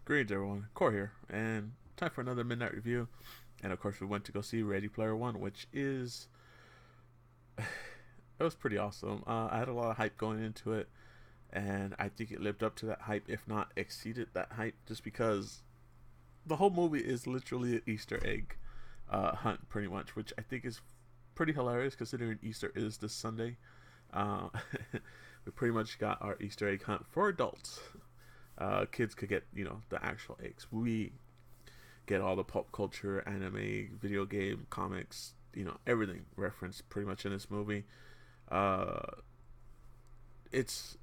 Greetings, everyone. Core here, and time for another midnight review. And of course, we went to go see Ready Player One, which is it was pretty awesome. I had a lot of hype going into it, and I think it lived up to that hype, if not exceeded that hype, just because the whole movie is literally an Easter egg hunt, pretty much, which I think is pretty hilarious considering Easter is this Sunday. Uh, we pretty much got our Easter egg hunt for adults. Kids could get the actual eggs. We get all the pop culture, anime, video game, comics, everything referenced pretty much in this movie. Uh, it's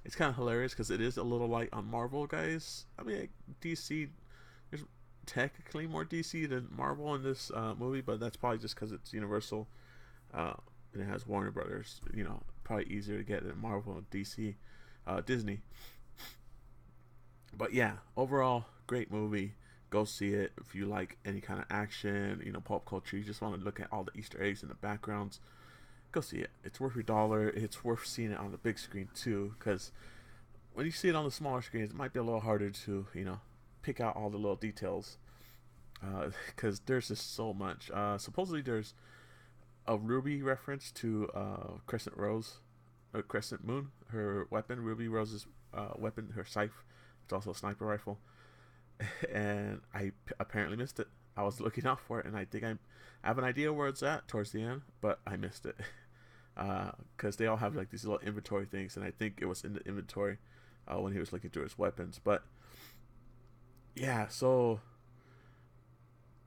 it's kind of hilarious because it is a little light on Marvel, guys. I mean, DC. There's technically more DC than Marvel in this movie, but that's probably just because it's Universal uh, and it has Warner Brothers. Probably easier to get than Marvel and DC, Disney. But yeah, overall, great movie. Go see it if you like any kind of action, pop culture. You just want to look at all the Easter eggs in the backgrounds. Go see it. It's worth your dollar. It's worth seeing it on the big screen too, because when you see it on the smaller screens, it might be a little harder to pick out all the little details. Because there's just so much. Supposedly there's a Ruby reference to Crescent Rose, or Crescent Moon, her weapon. Ruby Rose's weapon, her scythe. It's also a sniper rifle, and apparently missed it. I was looking out for it, and I think I have an idea where it's at towards the end, but I missed it because they all have like these little inventory things, and I think it was in the inventory when he was looking through his weapons. But yeah, so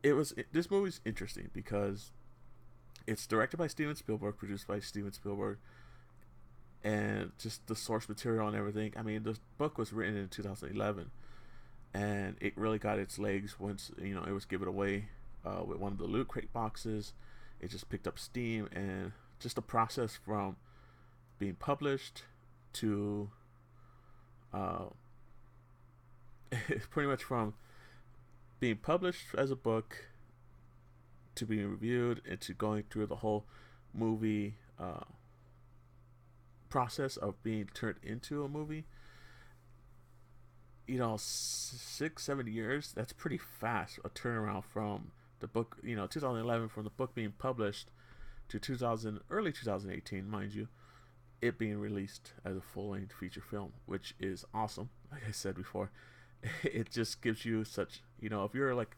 this movie's interesting because it's directed by Steven Spielberg, produced by Steven Spielberg, and just the source material and everything. I mean, the book was written in 2011, and it really got its legs once it was given away with one of the loot crate boxes. It just picked up steam, and just the process from being published to uh, pretty much from being published as a book to being reviewed and to going through the whole movie process of being turned into a movie. 6 7 years, that's pretty fast, a turnaround from the book, 2011, from the book being published to 2000, early 2018, mind you, it being released as a full-length feature film, which is awesome. Like I said before, it just gives you such, if you're like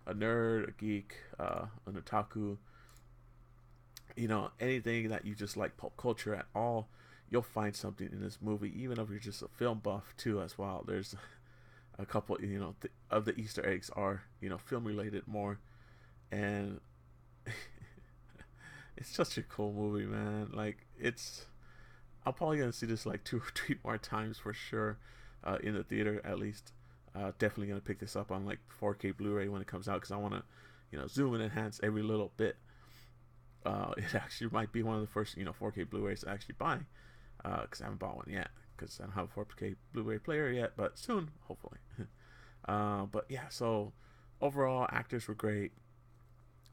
a nerd, a geek, an otaku, anything that you just like pop culture at all, you'll find something in this movie. Even if you're just a film buff too, as well. There's a couple, of the Easter eggs are, film related more, and it's such a cool movie, man. Like I'm probably gonna see this like 2 or 3 more times for sure, in the theater at least. Definitely gonna pick this up on like 4K Blu-ray when it comes out because I want to, zoom and enhance every little bit. It actually might be one of the first 4K Blu-rays to actually buy, because I haven't bought one yet because I don't have a 4K Blu-ray player yet, but soon, hopefully. But yeah, so overall, actors were great.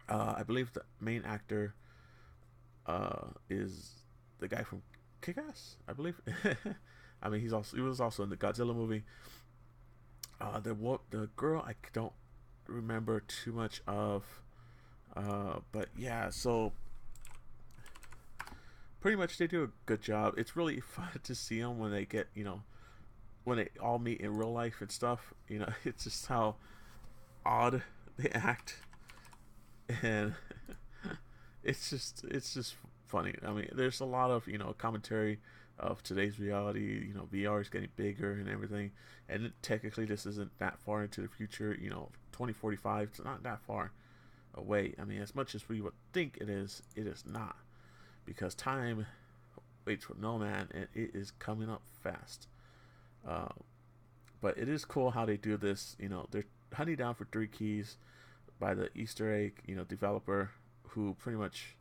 I believe the main actor is the guy from Kick-Ass, I believe. I mean, he was also in the Godzilla movie. The girl I don't remember too much of, but yeah, so pretty much they do a good job. It's really fun to see them when they get when they all meet in real life and stuff. It's just how odd they act, and it's just funny. I mean, there's a lot of commentary of today's reality. VR is getting bigger and everything, and technically this isn't that far into the future. 2045. It's not that far away. I mean, as much as we would think it is not, because time waits for no man, and it is coming up fast. Uh, but it is cool how they do this. They're hunting down for 3 keys by the Easter egg, developer, who pretty much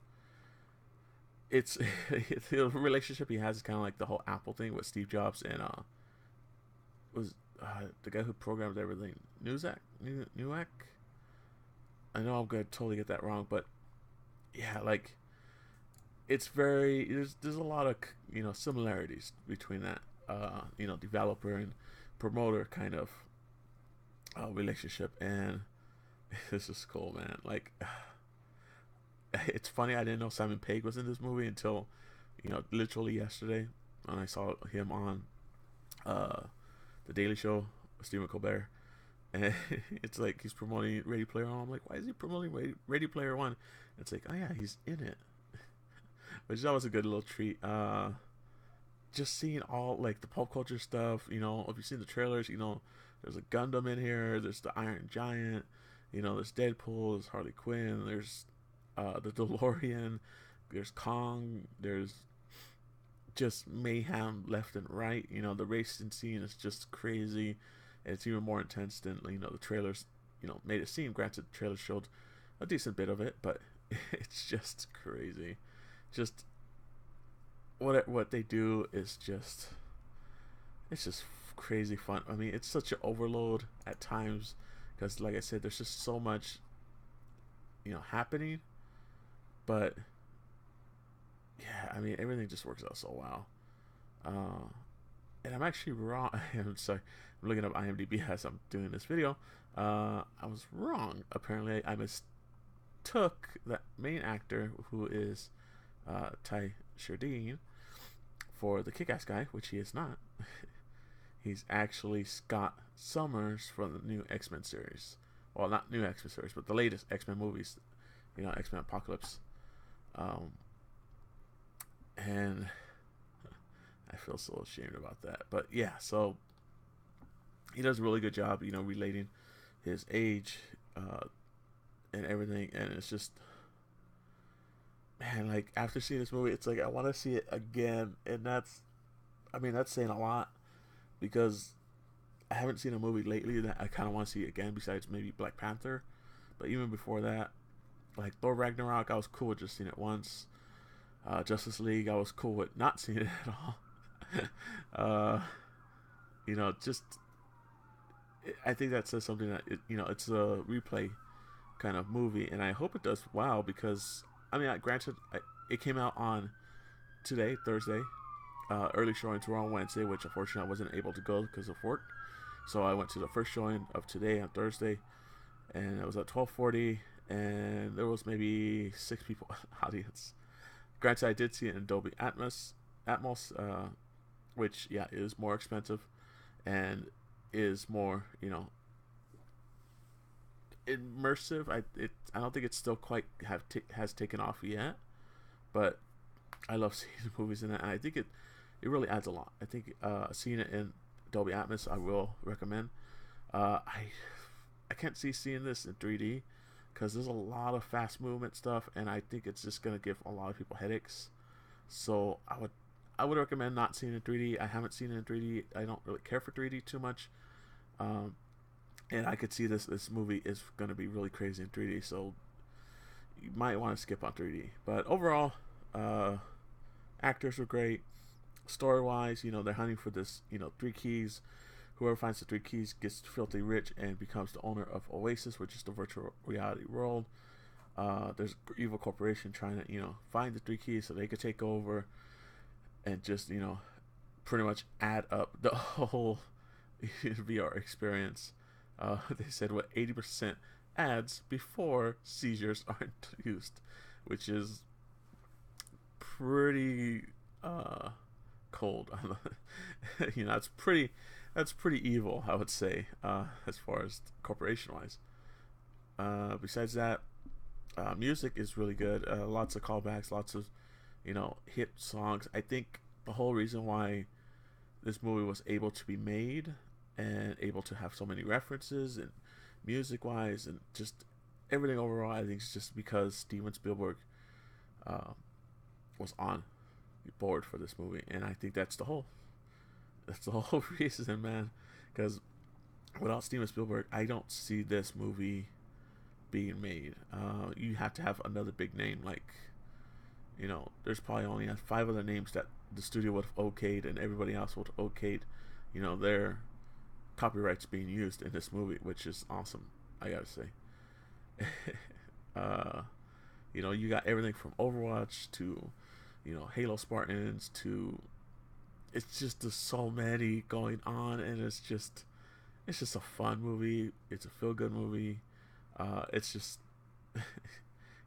it's the relationship he has is kind of like the whole Apple thing with Steve Jobs and was the guy who programmed everything, Newak. I know I'm gonna totally get that wrong, but yeah, like it's very there's a lot of similarities between that developer and promoter kind of relationship, and this is cool, man. Like, it's funny. I didn't know Simon Pegg was in this movie until, literally yesterday when I saw him on uh, the Daily Show with Stephen Colbert, and it's like he's promoting Ready Player One. I'm like, why is he promoting Ready Player One? It's like, oh yeah, he's in it, which that was a good little treat. Just seeing all like the pop culture stuff. If you've seen the trailers, there's a Gundam in here. There's the Iron Giant. There's Deadpool. There's Harley Quinn. There's the DeLorean. There's Kong. There's just mayhem left and right. The racing scene is just crazy. And it's even more intense than the trailers. Made it seem. Granted, the trailers showed a decent bit of it, but it's just crazy. Just what they do is just it's just crazy fun. I mean, it's such an overload at times because, like I said, there's just so much happening. But yeah, I mean, everything just works out so well. Uh, and I'm actually wrong. I'm sorry. I'm looking up IMDb as I'm doing this video. I was wrong. Apparently, I mistook the main actor, who is Ty Sherdeen, for the Kick-Ass guy, which he is not. He's actually Scott Summers from the new X-Men series. Well, not new X-Men series, but the latest X-Men movies. X-Men Apocalypse. And I feel so ashamed about that. But yeah, so he does a really good job, relating his age and everything. And it's just, man, like, after seeing this movie, it's like I want to see it again. And that's saying a lot, because I haven't seen a movie lately that I kind of want to see again, besides maybe Black Panther. But even before that, like Thor Ragnarok, I was cool with just seeing it once. Justice League, I was cool with not seeing it at all. Just I think that says something that it's a replay kind of movie, and I hope it does well, because granted, it came out on today, Thursday. Early showings were on Wednesday, which unfortunately I wasn't able to go because of work. So I went to the first showing of today on Thursday, and it was at 12:40, and there was maybe 6 people in the audience. Granted, I did see it in Dolby Atmos, which is more expensive and is more immersive. I don't think it's still quite has taken off yet, but I love seeing the movies in it, and I think it really adds a lot. I think seeing it in Dolby Atmos, I will recommend. I can't see seeing this in 3D, because there's a lot of fast movement stuff, and I think it's just gonna give a lot of people headaches. So I would recommend not seeing it in 3D. I haven't seen it in 3D. I don't really care for 3D too much, and I could see this movie is gonna be really crazy in 3D. So you might want to skip on 3D. But overall, actors were great. Story wise, they're hunting for this, 3 keys. Whoever finds the 3 keys gets filthy rich and becomes the owner of Oasis, which is the virtual reality world. There's an evil corporation trying to, find the 3 keys so they could take over and just, pretty much add up the whole VR experience. They said 80% ads before seizures are induced, which is pretty cold. That's pretty evil, I would say, as far as corporation wise. Besides that, music is really good. Lots of callbacks, lots of hit songs. I think the whole reason why this movie was able to be made and able to have so many references and music wise and just everything overall, I think it's just because Steven Spielberg was on board for this movie, and I think that's the whole reason, man. Because without Steven Spielberg, I don't see this movie being made. You have to have another big name, like there's probably only 5 other names that the studio would have okayed, and everybody else would have okayed their copyrights being used in this movie, which is awesome, I gotta say. You got everything from Overwatch to Halo Spartans to, it's just there's so many going on, and it's it's just a fun movie. It's a feel good movie. It's just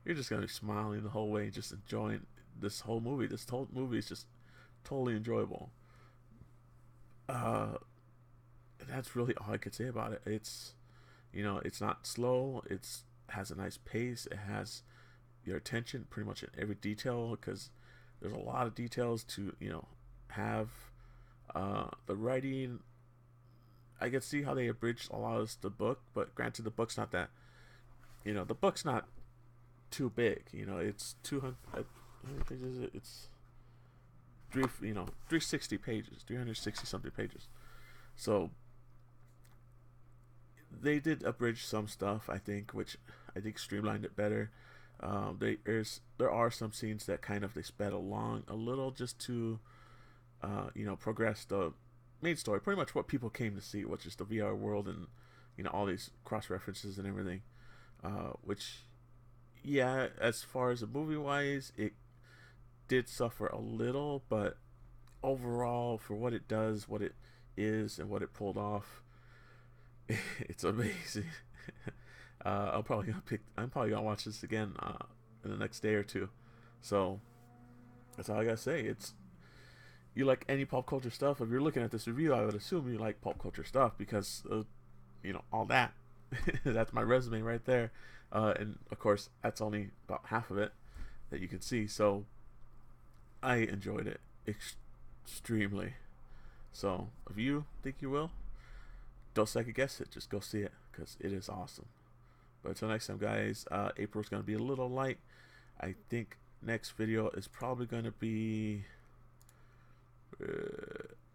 you're just gonna be smiling the whole way, just enjoying this whole movie. This whole movie is just totally enjoyable. Uh, that's really all I could say about it. It's, it's not slow. It's has a nice pace. It has your attention pretty much in every detail, because there's a lot of details to have. The writing, I can see how they abridged a lot of the book, but granted, the book's not that. The book's not too big. It's 200. How many pages is it? It's 360 pages, 360 something pages. So they did abridge some stuff, I think, which I think streamlined it better. There are some scenes that kind of they sped along a little just to progress the main story, pretty much what people came to see, which is the VR world and all these cross references and everything. Which, yeah, as far as the movie wise, it did suffer a little, but overall, for what it does, what it is, and what it pulled off, it's amazing. I'm probably gonna watch this again in the next day or two. So that's all I gotta say. It's You like any pop culture stuff. If you're looking at this review, I would assume you like pop culture stuff because all that. That's my resume right there. And of course, that's only about half of it that you can see. So I enjoyed it extremely. So if you think you will, don't second guess it. Just go see it because it is awesome. But until next time, guys, April's going to be a little light. I think next video is probably going to be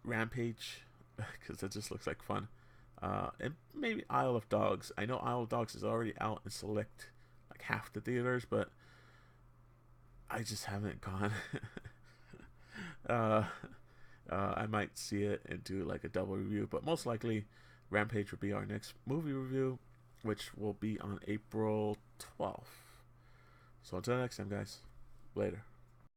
Rampage because it just looks like fun. And maybe Isle of Dogs. I know Isle of Dogs is already out in select, like half the theaters, but I just haven't gone. I might see it and do like a double review, but most likely Rampage will be our next movie review, which will be on April 12th. So until next time, guys, later.